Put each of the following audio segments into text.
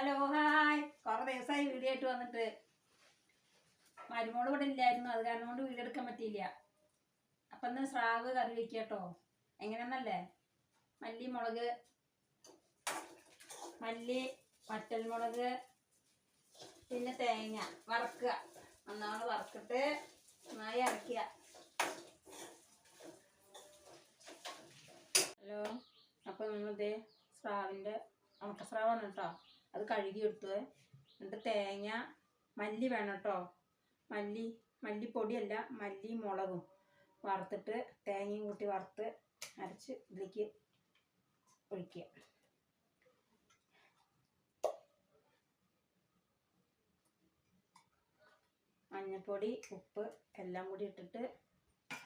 Hello hi, കുറേ ദിവസമായി video ആയിട്ട് വന്നിട്ട്. മരുമോള് ഇവിടെ ഇല്ലായിരുന്നു, അത് കാരണം കൊണ്ട് വീഡിയോ എടുക്കാൻ പറ്റിയില്ല. അപ്പം ഇന്ന് സ്രാവ് കറി വെക്കുക കേട്ടോ. എങ്ങനെയാണെന്നല്ലേ, മല്ലി മുളക്, മല്ലി വറ്റൽമുളക്, പിന്നെ തേങ്ങ വറക്കുക. നന്നാണ് വറക്കിട്ട് നന്നായി അരക്കുക. ഹലോ, അപ്പം നമ്മളിതേ സ്രാവിൻ്റെ ഉണക്കസ്രാവാണ് കേട്ടോ. അത് കഴുകി എടുത്തു. എന്നിട്ട് തേങ്ങ, മല്ലി വേണം കേട്ടോ. മല്ലിപ്പൊടിയല്ല, മല്ലി മുളകും വറുത്തിട്ട് തേങ്ങയും കൂട്ടി വറുത്ത് അരച്ച് ഇതിലേക്ക് ഒഴിക്കുക. മഞ്ഞൾപ്പൊടി, ഉപ്പ് എല്ലാം കൂടി ഇട്ടിട്ട്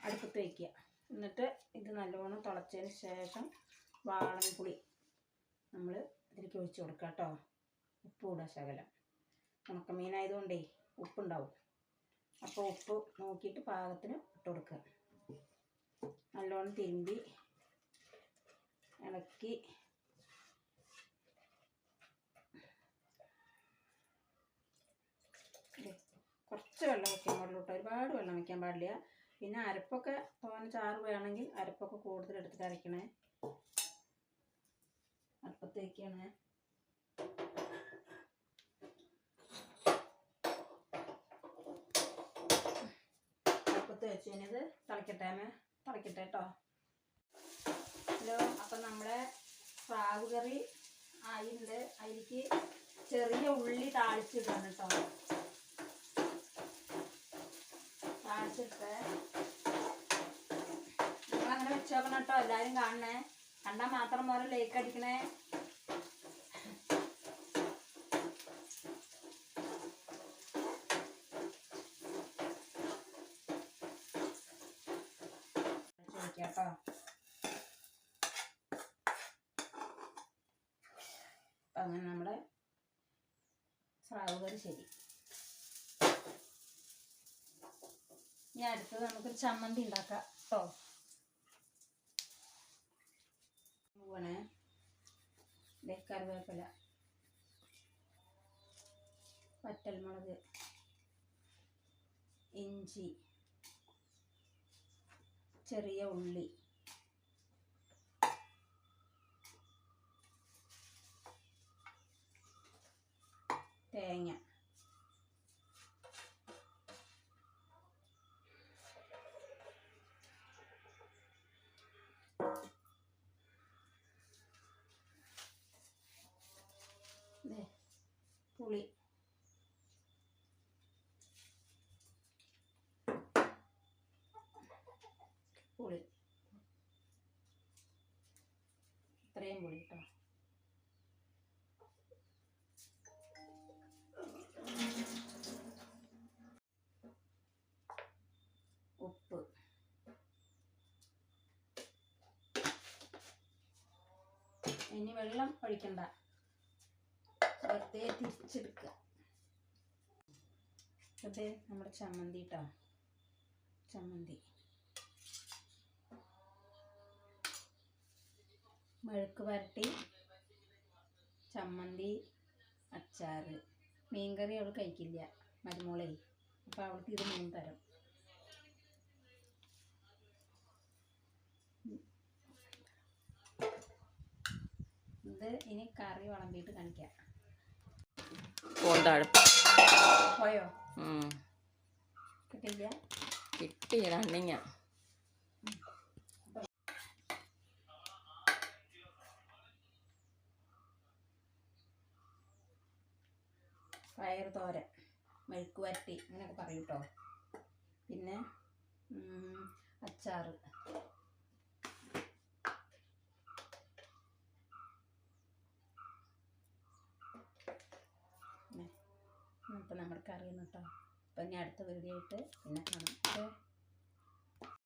അടുപ്പത്ത് വയ്ക്കുക. എന്നിട്ട് ഇത് നല്ലോണം തിളച്ചതിന് ശേഷം വാളൻപുളി നമ്മൾ ഇതിലേക്ക് ഒഴിച്ച് കൊടുക്കുക കേട്ടോ. ഉപ്പ് ഇടുക ശകലം. ഉണക്കമീനായതുകൊണ്ടേ ഉപ്പുണ്ടാവും. അപ്പോൾ ഉപ്പ് നോക്കിയിട്ട് പാകത്തിന് ഇട്ട് കൊടുക്കുക. നല്ലോണം തിരുമ്പി ഇളക്കി കുറച്ച് വെള്ളം വയ്ക്കാൻ പാടുള്ളൂ കേട്ടോ. ഒരുപാട് വെള്ളം വയ്ക്കാൻ പാടില്ല. പിന്നെ അരപ്പൊക്കെ തോനെ ചാറ് വേണമെങ്കിൽ അരപ്പൊക്കെ കൂടുതൽ എടുത്തിട്ട് അരയ്ക്കണേ. അടുപ്പത്ത് വയ്ക്കണേ. അടുപ്പത്ത് വെച്ച് കഴിഞ്ഞത് തിളക്കട്ടെ കേട്ടോ. ഹലോ, അപ്പം നമ്മുടെ സ്രാവ് കറി ആയിട്ടുണ്ട്. അതിലേക്ക് ചെറിയ ഉള്ളി താളിച്ചിട്ടാണ് കേട്ടോ. താളിച്ചിട്ട് നിങ്ങളങ്ങനെ വെച്ച് നോക്കണം കേട്ടോ. എല്ലാവരും കാണണേ. കണ്ടാൽ മാത്രം പോലെ ലൈക്ക് അടിക്കണേ. കേട്ടോ, അങ്ങനെ നമ്മുടെ സ്രാവ് കറി ശരി. ഇനി അടുത്തത് നമുക്കൊരു ചമ്മന്തി ഉണ്ടാക്കാം കേട്ടോ. പോവണേ. കറിവേപ്പില, വറ്റൽമുളക്, ഇഞ്ചി, ചെറിയ ഉള്ളി, തേങ്ങ, പുളി, ഇത്രയും പുളി കേട്ടോ. ഉപ്പ്, ഇനി വെള്ളം ഒഴിക്കണ്ട, വെറുതെ തിരിച്ചെടുക്കുക. അത് നമ്മുടെ ചമ്മന്തി കേട്ടോ. ചമ്മന്തി മെഴുക്ക് വരട്ടി, ചമ്മന്തി, അച്ചാറ്. മീൻകറി അവൾ കഴിക്കില്ല, മരുമോളെ. അപ്പോൾ അവൾക്ക് ഇത് 3 തരം. ഇത് ഇനി കറി വിളമ്പിയിട്ട് കാണിക്കാം. പോയോ? കിട്ടില്ല, കിട്ടിയ പയർ തോരൻ, മെഴുക്ക് വരട്ടി അങ്ങനെയൊക്കെ പറയും കേട്ടോ. പിന്നെ അച്ചാറ്. ഇപ്പം നമ്മുടെ കറിയാണ് കേട്ടോ. അപ്പം ഇനി അടുത്ത വീഡിയോ ആയിട്ട് പിന്നെ കാണാം.